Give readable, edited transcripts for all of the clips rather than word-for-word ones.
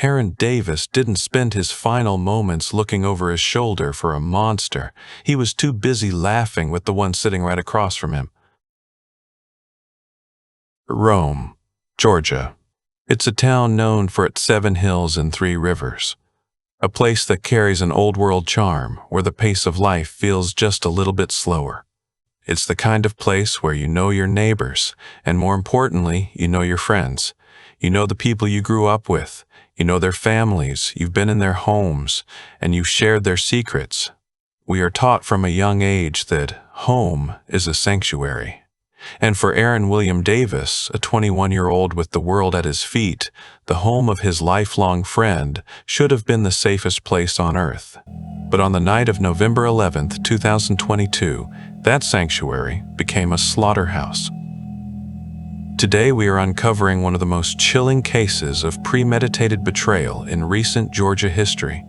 Aaron Davis didn't spend his final moments looking over his shoulder for a monster. He was too busy laughing with the one sitting right across from him. Rome, Georgia. It's a town known for its 7 hills and 3 rivers. A place that carries an old-world charm where the pace of life feels just a little bit slower. It's the kind of place where you know your neighbors, and more importantly, you know your friends. You know the people you grew up with. You know their families. You've been in their homes, and you've shared their secrets. We are taught from a young age that home is a sanctuary. And for Aaron William Davis, a 21-year-old with the world at his feet, the home of his lifelong friend should have been the safest place on earth. But on the night of November 11th, 2022, that sanctuary became a slaughterhouse. Today we are uncovering one of the most chilling cases of premeditated betrayal in recent Georgia history.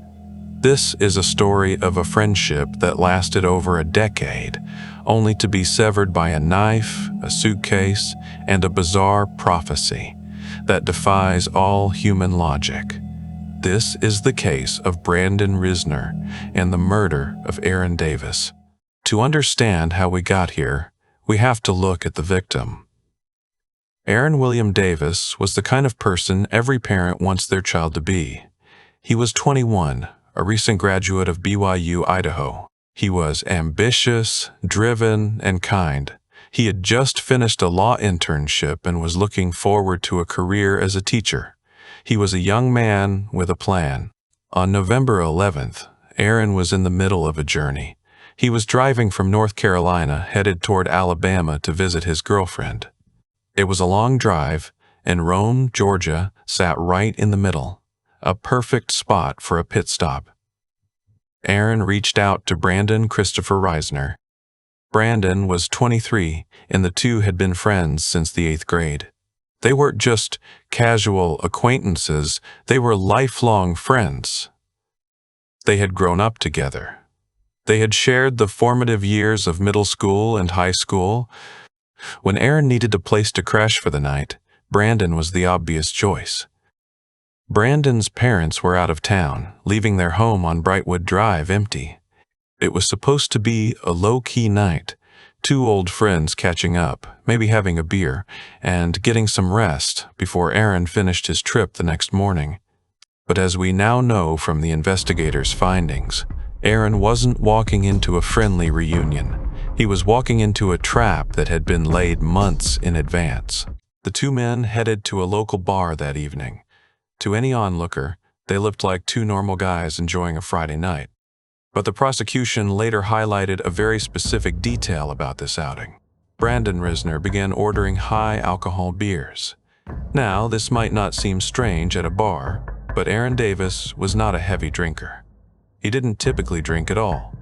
This is a story of a friendship that lasted over a decade, only to be severed by a knife, a suitcase, and a bizarre prophecy that defies all human logic. This is the case of Brandon Risner and the murder of Aaron Davis. To understand how we got here, we have to look at the victim. Aaron William Davis was the kind of person every parent wants their child to be. He was 21, a recent graduate of BYU, Idaho. He was ambitious, driven, and kind. He had just finished a law internship and was looking forward to a career as a teacher. He was a young man with a plan. On November 11th, Aaron was in the middle of a journey. He was driving from North Carolina, headed toward Alabama to visit his girlfriend. It was a long drive, and Rome, Georgia, sat right in the middle, a perfect spot for a pit stop. Aaron reached out to Brandon Christopher Risner. Brandon was 23, and the two had been friends since the 8th grade. They weren't just casual acquaintances, they were lifelong friends. They had grown up together. They had shared the formative years of middle school and high school. When Aaron needed a place to crash for the night, Brandon was the obvious choice. Brandon's parents were out of town, leaving their home on Brightwood Drive empty. It was supposed to be a low-key night, 2 old friends catching up, maybe having a beer, and getting some rest before Aaron finished his trip the next morning. But as we now know from the investigators' findings, Aaron wasn't walking into a friendly reunion. He was walking into a trap that had been laid months in advance. The 2 men headed to a local bar that evening. To any onlooker, they looked like 2 normal guys enjoying a Friday night. But the prosecution later highlighted a very specific detail about this outing. Brandon Risner began ordering high-alcohol beers. Now, this might not seem strange at a bar, but Aaron Davis was not a heavy drinker. He didn't typically drink at all.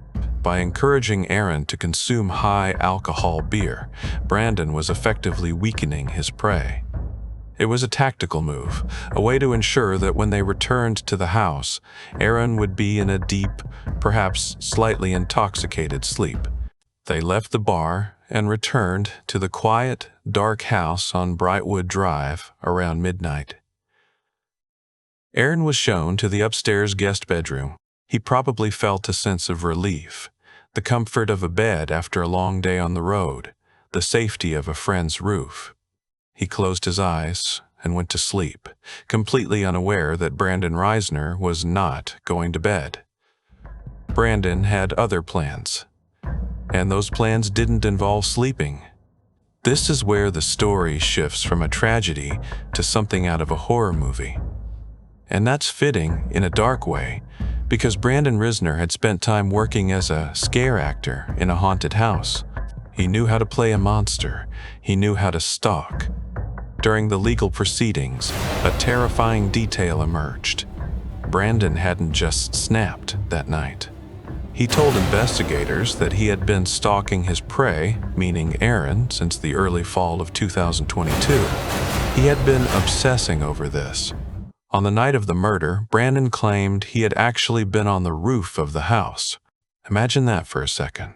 By encouraging Aaron to consume high-alcohol beer, Brandon was effectively weakening his prey. It was a tactical move, a way to ensure that when they returned to the house, Aaron would be in a deep, perhaps slightly intoxicated sleep. They left the bar and returned to the quiet, dark house on Brightwood Drive around midnight. Aaron was shown to the upstairs guest bedroom. He probably felt a sense of relief, the comfort of a bed after a long day on the road, the safety of a friend's roof. He closed his eyes and went to sleep, completely unaware that Brandon Risner was not going to bed. Brandon had other plans, and those plans didn't involve sleeping. This is where the story shifts from a tragedy to something out of a horror movie. And that's fitting in a dark way, because Brandon Risner had spent time working as a scare actor in a haunted house. He knew how to play a monster. He knew how to stalk. During the legal proceedings, a terrifying detail emerged. Brandon hadn't just snapped that night. He told investigators that he had been stalking his prey, meaning Aaron, since the early fall of 2022. He had been obsessing over this. On the night of the murder, Brandon claimed he had actually been on the roof of the house. Imagine that for a second.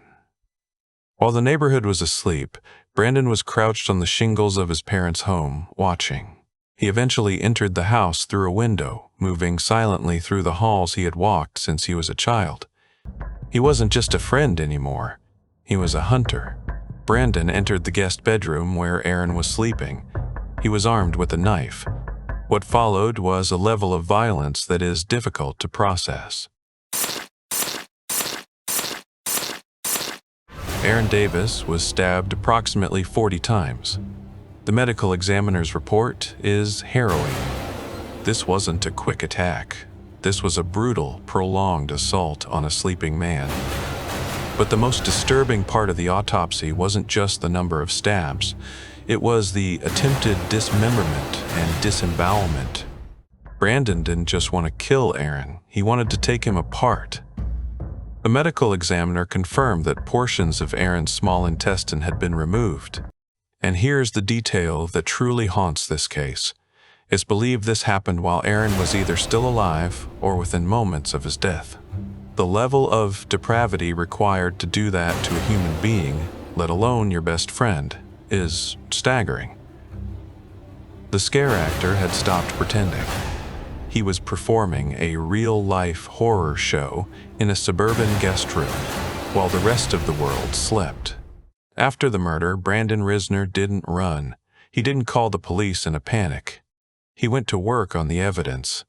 While the neighborhood was asleep, Brandon was crouched on the shingles of his parents' home, watching. He eventually entered the house through a window, moving silently through the halls he had walked since he was a child. He wasn't just a friend anymore. He was a hunter. Brandon entered the guest bedroom where Aaron was sleeping. He was armed with a knife. What followed was a level of violence that is difficult to process. Aaron Davis was stabbed approximately 40 times. The medical examiner's report is harrowing. This wasn't a quick attack. This was a brutal, prolonged assault on a sleeping man. But the most disturbing part of the autopsy wasn't just the number of stabs. It was the attempted dismemberment and disembowelment. Brandon didn't just want to kill Aaron, he wanted to take him apart. The medical examiner confirmed that portions of Aaron's small intestine had been removed. And here's the detail that truly haunts this case. It's believed this happened while Aaron was either still alive or within moments of his death. The level of depravity required to do that to a human being, let alone your best friend, is staggering. The scare actor had stopped pretending. He was performing a real-life horror show in a suburban guest room, while the rest of the world slept. After the murder, Brandon Risner didn't run. He didn't call the police in a panic. He went to work on the evidence.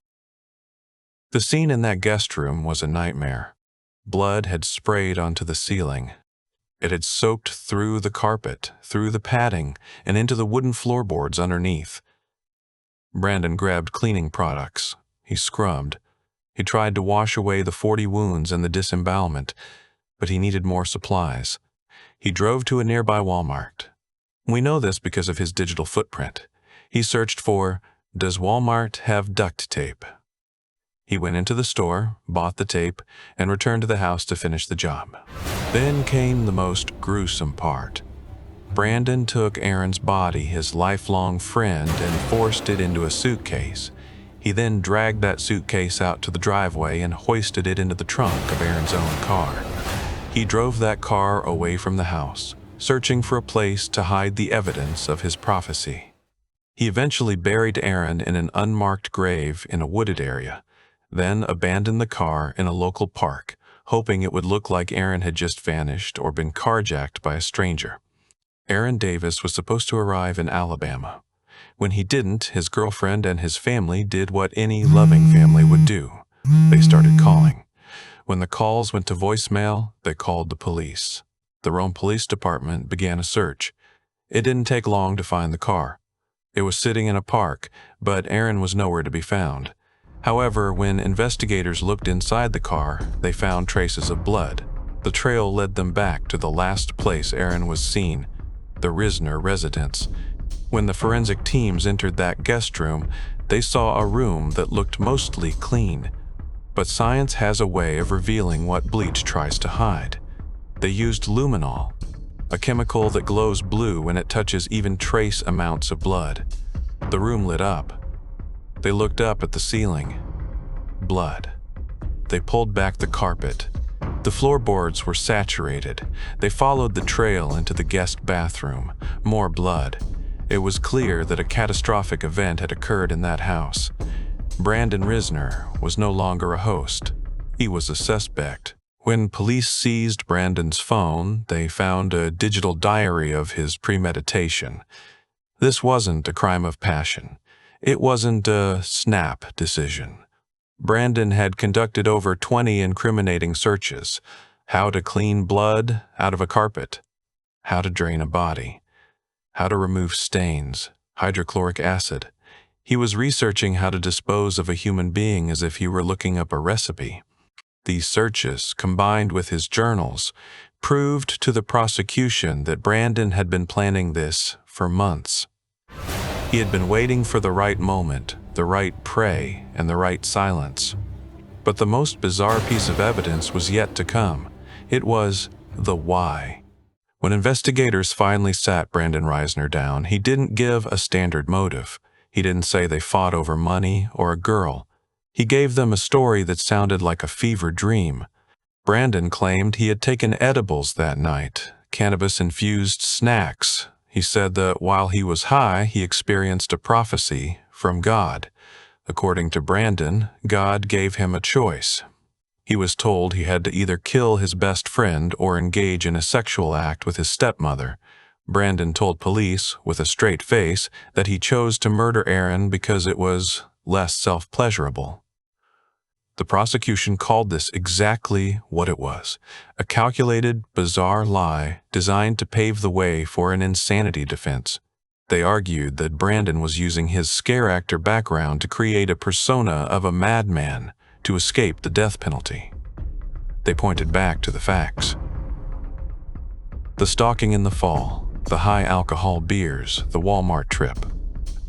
The scene in that guest room was a nightmare. Blood had sprayed onto the ceiling. It had soaked through the carpet, through the padding, and into the wooden floorboards underneath. Brandon grabbed cleaning products. He scrubbed. He tried to wash away the 40 wounds and the disembowelment, but he needed more supplies. He drove to a nearby Walmart. We know this because of his digital footprint. He searched for, "Does Walmart have duct tape?" He went into the store, bought the tape, and returned to the house to finish the job. Then came the most gruesome part. Brandon took Aaron's body, his lifelong friend, and forced it into a suitcase. He then dragged that suitcase out to the driveway and hoisted it into the trunk of Aaron's own car. He drove that car away from the house, searching for a place to hide the evidence of his prophecy. He eventually buried Aaron in an unmarked grave in a wooded area, then abandoned the car in a local park, hoping it would look like Aaron had just vanished or been carjacked by a stranger. Aaron Davis was supposed to arrive in Alabama. When he didn't, his girlfriend and his family did what any loving family would do. They started calling. When the calls went to voicemail, they called the police. The Rome Police Department began a search. It didn't take long to find the car. It was sitting in a park, but Aaron was nowhere to be found. However, when investigators looked inside the car, they found traces of blood. The trail led them back to the last place Aaron was seen, the Risner residence. When the forensic teams entered that guest room, they saw a room that looked mostly clean. But science has a way of revealing what bleach tries to hide. They used luminol, a chemical that glows blue when it touches even trace amounts of blood. The room lit up. They looked up at the ceiling. Blood. They pulled back the carpet. The floorboards were saturated. They followed the trail into the guest bathroom. More blood. It was clear that a catastrophic event had occurred in that house. Brandon Risner was no longer a host. He was a suspect. When police seized Brandon's phone, they found a digital diary of his premeditation. This wasn't a crime of passion. It wasn't a snap decision. Brandon had conducted over 20 incriminating searches. How to clean blood out of a carpet. How to drain a body. How to remove stains. Hydrochloric acid. He was researching how to dispose of a human being as if he were looking up a recipe. These searches, combined with his journals, proved to the prosecution that Brandon had been planning this for months. He had been waiting for the right moment, the right prey, and the right silence. But the most bizarre piece of evidence was yet to come. It was the why. When investigators finally sat Brandon Risner down, he didn't give a standard motive. He didn't say they fought over money or a girl. He gave them a story that sounded like a fever dream. Brandon claimed he had taken edibles that night, cannabis-infused snacks. He said that while he was high, he experienced a prophecy from God. According to Brandon, God gave him a choice. He was told he had to either kill his best friend or engage in a sexual act with his stepmother. Brandon told police, with a straight face, that he chose to murder Aaron because it was less self-pleasurable. The prosecution called this exactly what it was: a calculated, bizarre lie designed to pave the way for an insanity defense. They argued that Brandon was using his scare actor background to create a persona of a madman to escape the death penalty. They pointed back to the facts. The stalking in the fall, the high-alcohol beers, the Walmart trip.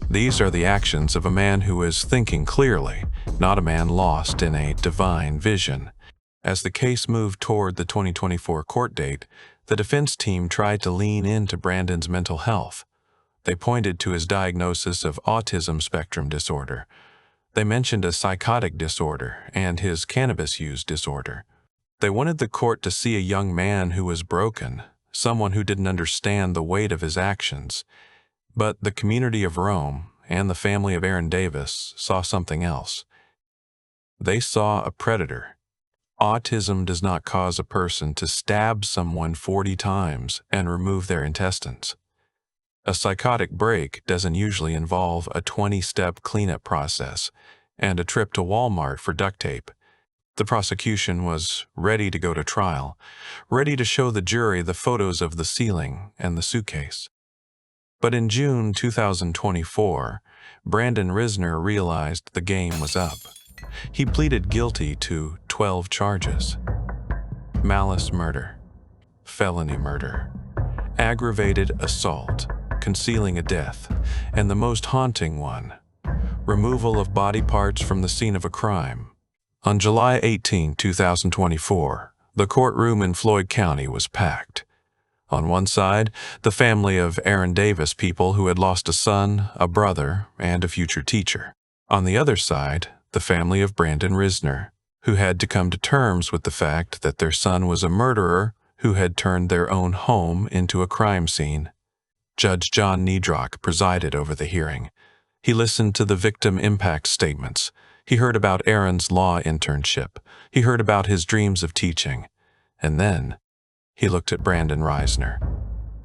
These are the actions of a man who is thinking clearly, not a man lost in a divine vision. As the case moved toward the 2024 court date, the defense team tried to lean into Brandon's mental health. They pointed to his diagnosis of autism spectrum disorder. They mentioned a psychotic disorder and his cannabis use disorder. They wanted the court to see a young man who was broken, someone who didn't understand the weight of his actions. But the community of Rome and the family of Aaron Davis saw something else. They saw a predator. Autism does not cause a person to stab someone 40 times and remove their intestines. A psychotic break doesn't usually involve a 20-step cleanup process and a trip to Walmart for duct tape. The prosecution was ready to go to trial, ready to show the jury the photos of the ceiling and the suitcase. But in June 2024, Brandon Risner realized the game was up. He pleaded guilty to 12 charges: malice murder, felony murder, aggravated assault, concealing a death, and the most haunting one, removal of body parts from the scene of a crime. On July 18, 2024, the courtroom in Floyd County was packed. On one side, the family of Aaron Davis people who had lost a son, a brother, and a future teacher. On the other side, the family of Brandon Risner, who had to come to terms with the fact that their son was a murderer who had turned their own home into a crime scene. Judge John Niedrock presided over the hearing. He listened to the victim impact statements. He heard about Aaron's law internship. He heard about his dreams of teaching. And then he looked at Brandon Risner.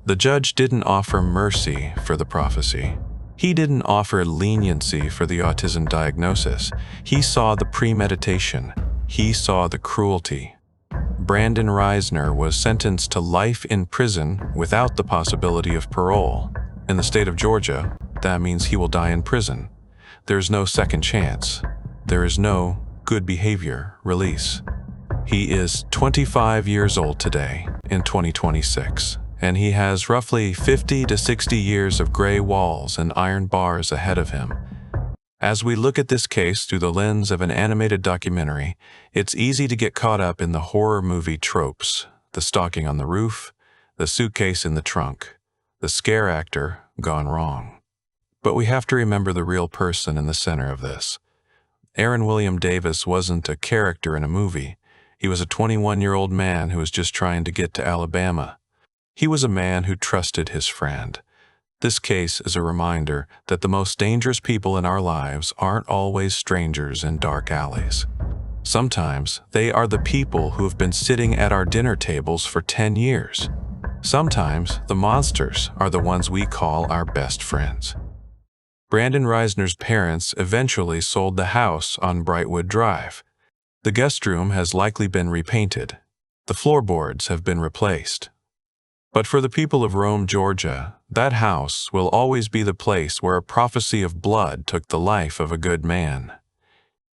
The judge didn't offer mercy for the prophecy. He didn't offer leniency for the autism diagnosis. He saw the premeditation. He saw the cruelty. Brandon Risner was sentenced to life in prison without the possibility of parole. In the state of Georgia, that means he will die in prison. There's no second chance. There is no good behavior release. He is 25 years old today in 2026, and he has roughly 50 to 60 years of gray walls and iron bars ahead of him. As we look at this case through the lens of an animated documentary, it's easy to get caught up in the horror movie tropes: the stalking on the roof, the suitcase in the trunk, the scare actor gone wrong. But we have to remember the real person in the center of this. Aaron William Davis wasn't a character in a movie. He was a 21-year-old man who was just trying to get to Alabama. He was a man who trusted his friend. This case is a reminder that the most dangerous people in our lives aren't always strangers in dark alleys. Sometimes they are the people who have been sitting at our dinner tables for 10 years. Sometimes the monsters are the ones we call our best friends. Brandon Risner's parents eventually sold the house on Brightwood Drive. The guest room has likely been repainted. The floorboards have been replaced. But for the people of Rome, Georgia, that house will always be the place where a prophecy of blood took the life of a good man.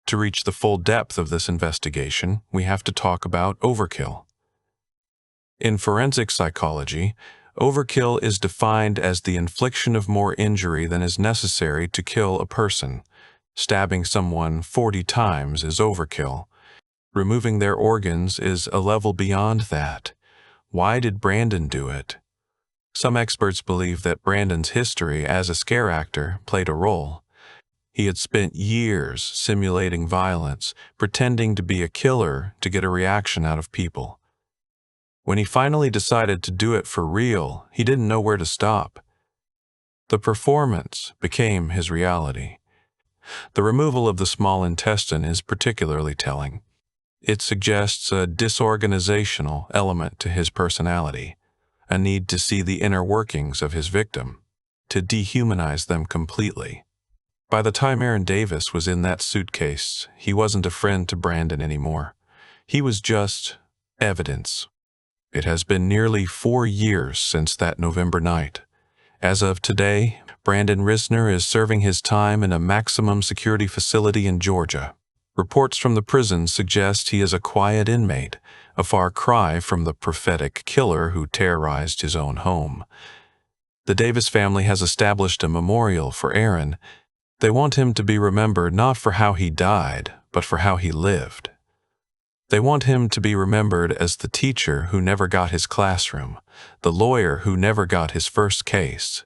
To reach the full depth of this investigation, we have to talk about overkill. In forensic psychology, overkill is defined as the infliction of more injury than is necessary to kill a person. Stabbing someone 40 times is overkill. Removing their organs is a level beyond that. Why did Brandon do it? Some experts believe that Brandon's history as a scare actor played a role. He had spent years simulating violence, pretending to be a killer to get a reaction out of people. When he finally decided to do it for real, he didn't know where to stop. The performance became his reality. The removal of the small intestine is particularly telling. It suggests a disorganizational element to his personality, a need to see the inner workings of his victim, to dehumanize them completely. By the time Aaron Davis was in that suitcase, he wasn't a friend to Brandon anymore. He was just evidence. It has been nearly 4 years since that November night. As of today, Brandon Risner is serving his time in a maximum security facility in Georgia. Reports from the prison suggest he is a quiet inmate, a far cry from the prophetic killer who terrorized his own home. The Davis family has established a memorial for Aaron. They want him to be remembered not for how he died, but for how he lived. They want him to be remembered as the teacher who never got his classroom, the lawyer who never got his first case.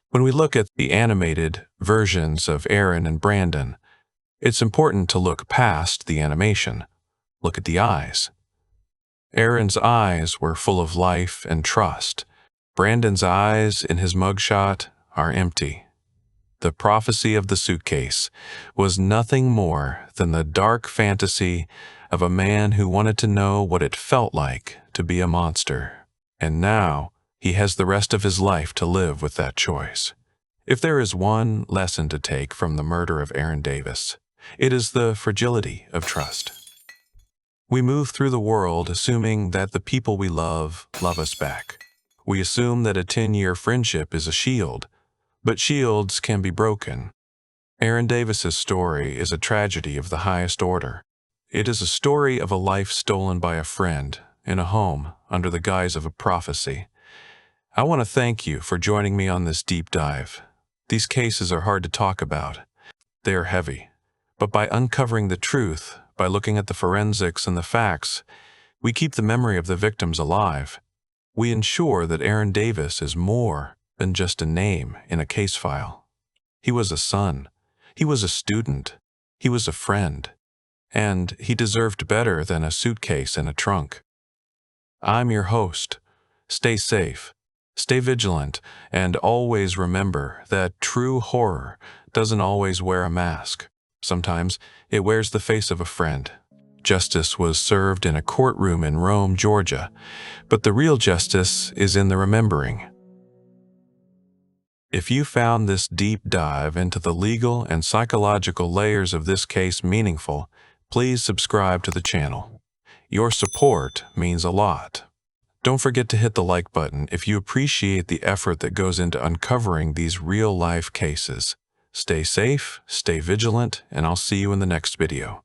When we look at the animated versions of Aaron and Brandon, it's important to look past the animation. Look at the eyes. Aaron's eyes were full of life and trust. Brandon's eyes in his mugshot are empty. The prophecy of the suitcase was nothing more than the dark fantasy of a man who wanted to know what it felt like to be a monster. And now he has the rest of his life to live with that choice. If there is one lesson to take from the murder of Aaron Davis, it is the fragility of trust. We move through the world assuming that the people we love us back. We assume that a 10-year friendship is a shield, but shields can be broken. Aaron Davis's story is a tragedy of the highest order. It is a story of a life stolen by a friend in a home under the guise of a prophecy. I want to thank you for joining me on this deep dive. These cases are hard to talk about. They are heavy. But by uncovering the truth, by looking at the forensics and the facts, we keep the memory of the victims alive. We ensure that Aaron Davis is more than just a name in a case file. He was a son. He was a student. He was a friend. And he deserved better than a suitcase and a trunk. I'm your host. Stay safe, stay vigilant, and always remember that true horror doesn't always wear a mask. Sometimes it wears the face of a friend. Justice was served in a courtroom in Rome, Georgia, but the real justice is in the remembering. If you found this deep dive into the legal and psychological layers of this case meaningful, please subscribe to the channel. Your support means a lot. Don't forget to hit the like button if you appreciate the effort that goes into uncovering these real-life cases. Stay safe, stay vigilant, and I'll see you in the next video.